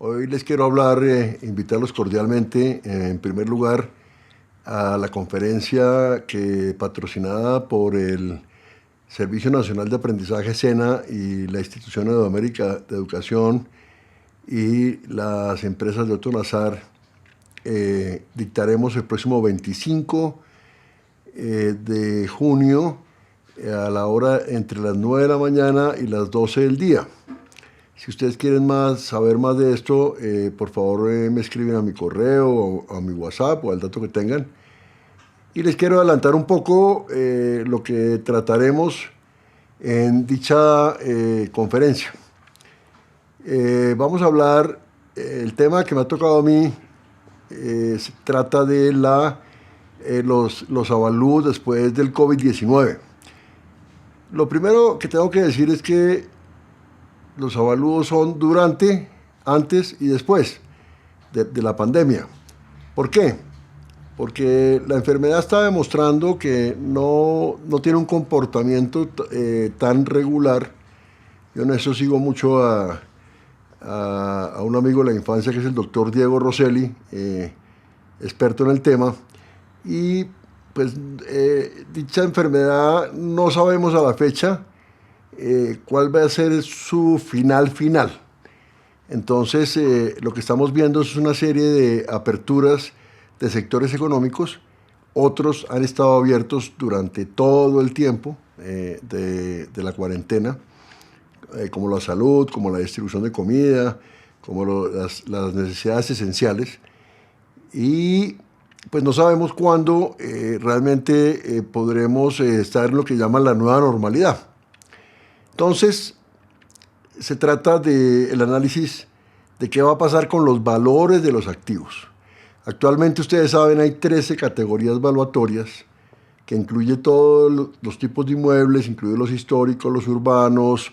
Hoy les quiero hablar, invitarlos cordialmente, en primer lugar, a la conferencia patrocinada por el Servicio Nacional de Aprendizaje SENA y la Institución Iberoamérica de Educación y las empresas de Otto Nazar. Dictaremos el próximo 25 de junio a la hora entre las 9 de la mañana y las 12 del día. Si ustedes quieren saber más de esto, por favor me escriben a mi correo o a mi WhatsApp o al dato que tengan. Y les quiero adelantar un poco lo que trataremos en dicha conferencia. Vamos a hablar, el tema que me ha tocado a mí se trata de los avalúos después del COVID-19. Lo primero que tengo que decir es que los avalúos son durante, antes y después de la pandemia. ¿Por qué? Porque la enfermedad está demostrando que no tiene un comportamiento tan regular. Yo en eso sigo mucho a un amigo de la infancia que es el doctor Diego Rosselli, experto en el tema. Y pues dicha enfermedad no sabemos a la fecha cuál va a ser su final. Entonces, lo que estamos viendo es una serie de aperturas de sectores económicos. Otros han estado abiertos durante todo el tiempo de la cuarentena, como la salud, como la distribución de comida, como las necesidades esenciales. Y pues no sabemos cuándo realmente podremos estar en lo que llaman la nueva normalidad. Entonces, se trata del análisis de qué va a pasar con los valores de los activos. Actualmente, ustedes saben, hay 13 categorías valuatorias que incluye todos los tipos de inmuebles, incluye los históricos, los urbanos,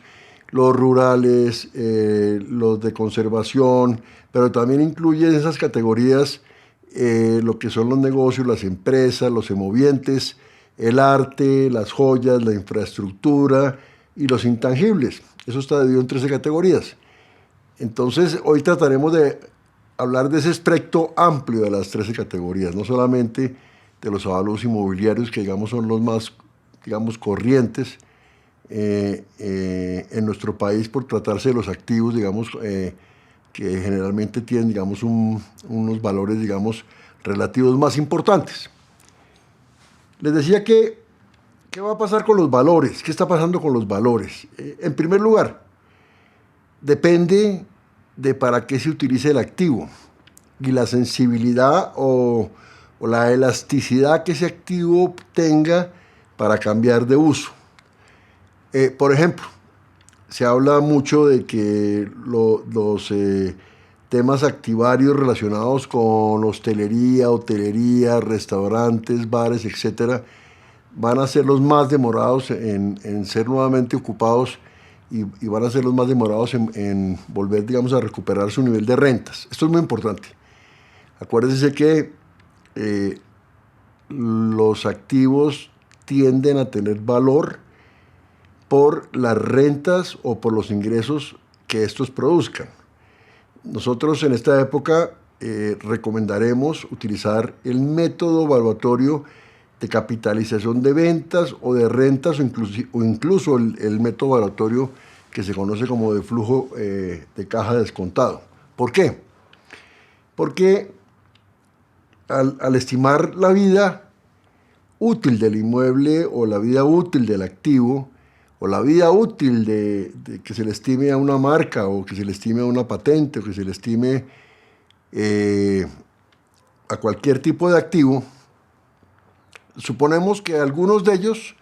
los rurales, los de conservación, pero también incluye en esas categorías lo que son los negocios, las empresas, los semovientes, el arte, las joyas, la infraestructura y los intangibles. Eso está dividido en 13 categorías. Entonces, hoy trataremos de hablar de ese espectro amplio de las 13 categorías, no solamente de los avalúos inmobiliarios, que digamos son los más corrientes en nuestro país por tratarse de los activos, que generalmente tienen, unos valores, relativos más importantes. Les decía que ¿qué va a pasar con los valores? ¿Qué está pasando con los valores? En primer lugar, depende de para qué se utilice el activo y la sensibilidad o la elasticidad que ese activo tenga para cambiar de uso. Por ejemplo, se habla mucho de que los temas activarios relacionados con hotelería, restaurantes, bares, etcétera, van a ser los más demorados en ser nuevamente ocupados y van a ser los más demorados en volver, a recuperar su nivel de rentas. Esto es muy importante. Acuérdense que los activos tienden a tener valor por las rentas o por los ingresos que estos produzcan. Nosotros en esta época recomendaremos utilizar el método valuatorio de capitalización de ventas o de rentas o incluso el método valuatorio que se conoce como de flujo de caja descontado. ¿Por qué? Porque al estimar la vida útil del inmueble o la vida útil del activo o la vida útil de que se le estime a una marca o que se le estime a una patente o que se le estime a cualquier tipo de activo, suponemos que algunos de ellos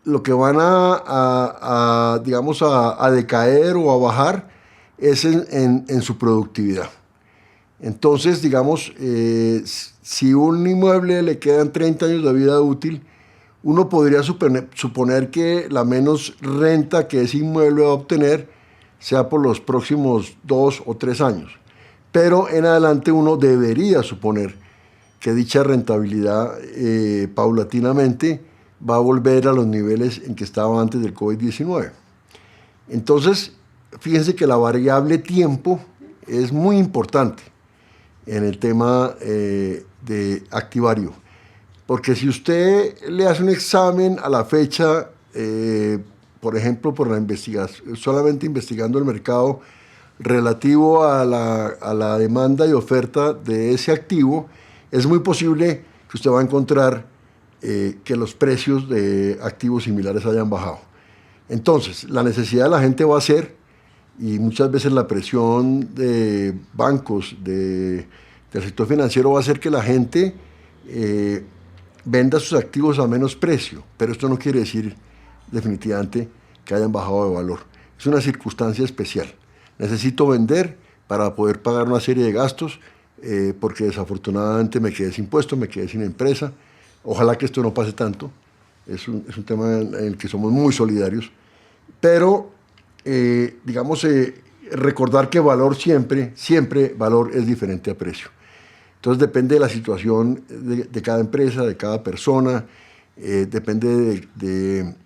lo que van a decaer o a bajar es en su productividad. Entonces, si un inmueble le quedan 30 años de vida útil, uno podría suponer que la menos renta que ese inmueble va a obtener sea por los próximos 2 o 3 años. Pero en adelante uno debería suponer que dicha rentabilidad paulatinamente va a volver a los niveles en que estaba antes del COVID-19. Entonces, fíjense que la variable tiempo es muy importante en el tema de activario. Porque si usted le hace un examen a la fecha, por ejemplo, por la investigación, solamente investigando el mercado relativo a la demanda y oferta de ese activo, es muy posible que usted va a encontrar que los precios de activos similares hayan bajado. Entonces, la necesidad de la gente va a ser, y muchas veces la presión de bancos, del sector financiero va a hacer que la gente venda sus activos a menos precio, pero esto no quiere decir definitivamente que hayan bajado de valor. Es una circunstancia especial. Necesito vender para poder pagar una serie de gastos, porque desafortunadamente me quedé sin puesto, me quedé sin empresa. Ojalá que esto no pase tanto. Es un tema en el que somos muy solidarios. Pero, digamos, recordar que valor siempre valor es diferente a precio. Entonces depende de la situación de cada empresa, de cada persona, depende de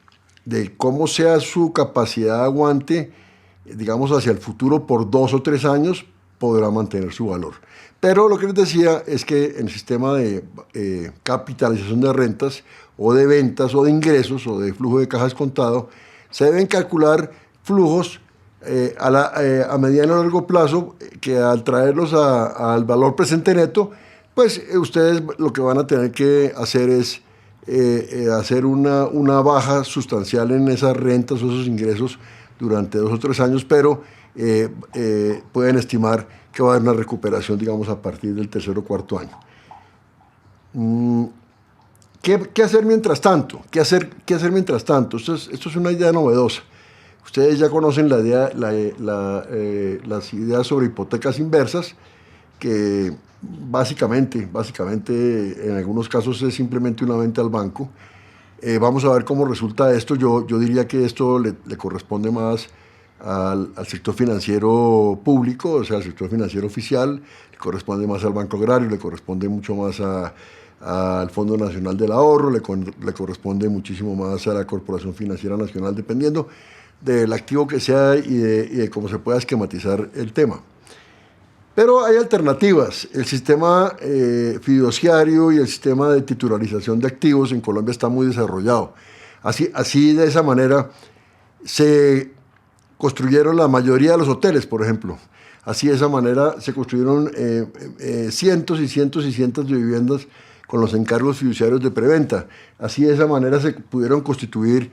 cómo sea su capacidad de aguante, digamos, hacia el futuro por 2 o 3 años, podrá mantener su valor. Pero lo que les decía es que en el sistema de capitalización de rentas, o de ventas, o de ingresos, o de flujo de cajas contado, se deben calcular flujos a mediano o largo plazo, que al traerlos al valor presente neto, pues ustedes lo que van a tener que hacer es hacer una baja sustancial en esas rentas o esos ingresos durante 2 o 3 años, pero pueden estimar que va a haber una recuperación, digamos, a partir del tercer o cuarto año. ¿Qué hacer mientras tanto? ¿Qué hacer mientras tanto? Esto es una idea novedosa. Ustedes ya conocen las ideas sobre hipotecas inversas, que básicamente en algunos casos es simplemente una venta al banco. Vamos a ver cómo resulta esto. Yo diría que esto le corresponde más al sector financiero público, o sea, al sector financiero oficial, le corresponde más al Banco Agrario, le corresponde mucho más al Fondo Nacional del Ahorro, le corresponde muchísimo más a la Corporación Financiera Nacional, dependiendo del activo que sea y de cómo se pueda esquematizar el tema. Pero hay alternativas. El sistema fiduciario y el sistema de titularización de activos en Colombia está muy desarrollado. Así de esa manera se construyeron la mayoría de los hoteles, por ejemplo. Así de esa manera se construyeron cientos y cientos y cientos de viviendas con los encargos fiduciarios de preventa. Así de esa manera se pudieron constituir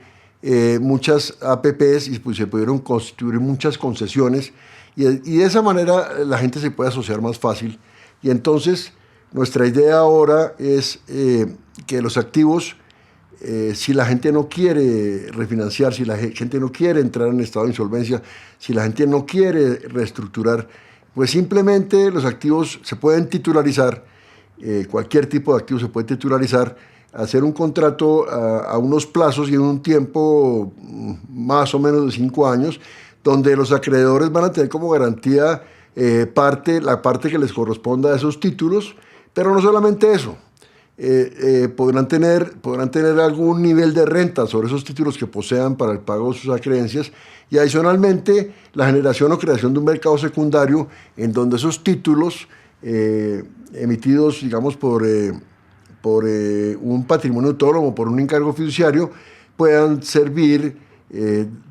muchas APPs y pues, se pudieron constituir muchas concesiones, y de esa manera la gente se puede asociar más fácil. Y entonces nuestra idea ahora es que los activos, si la gente no quiere refinanciar, si la gente no quiere entrar en estado de insolvencia, si la gente no quiere reestructurar, pues simplemente los activos se pueden titularizar. Cualquier tipo de activo se puede titularizar, hacer un contrato a unos plazos y en un tiempo más o menos de 5 años, donde los acreedores van a tener como garantía la parte que les corresponda a esos títulos, pero no solamente eso. Podrán tener algún nivel de renta sobre esos títulos que posean para el pago de sus acreencias, y adicionalmente la generación o creación de un mercado secundario en donde esos títulos emitidos, digamos, por un patrimonio autónomo, por un encargo fiduciario, puedan servir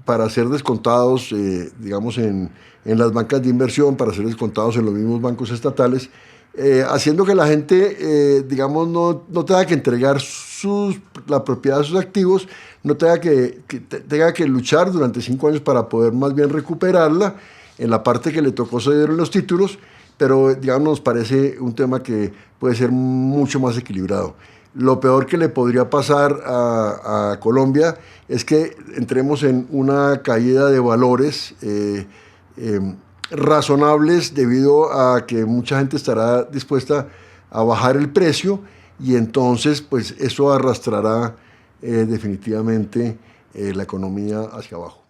para ser descontados, digamos, en las bancas de inversión, para ser descontados en los mismos bancos estatales, haciendo que la gente, digamos, no tenga que entregar la propiedad de sus activos, no tenga que luchar durante 5 años para poder más bien recuperarla en la parte que le tocó ceder en los títulos, pero, digamos, nos parece un tema que puede ser mucho más equilibrado. Lo peor que le podría pasar a Colombia es que entremos en una caída de valores razonables, debido a que mucha gente estará dispuesta a bajar el precio, y entonces pues eso arrastrará definitivamente la economía hacia abajo.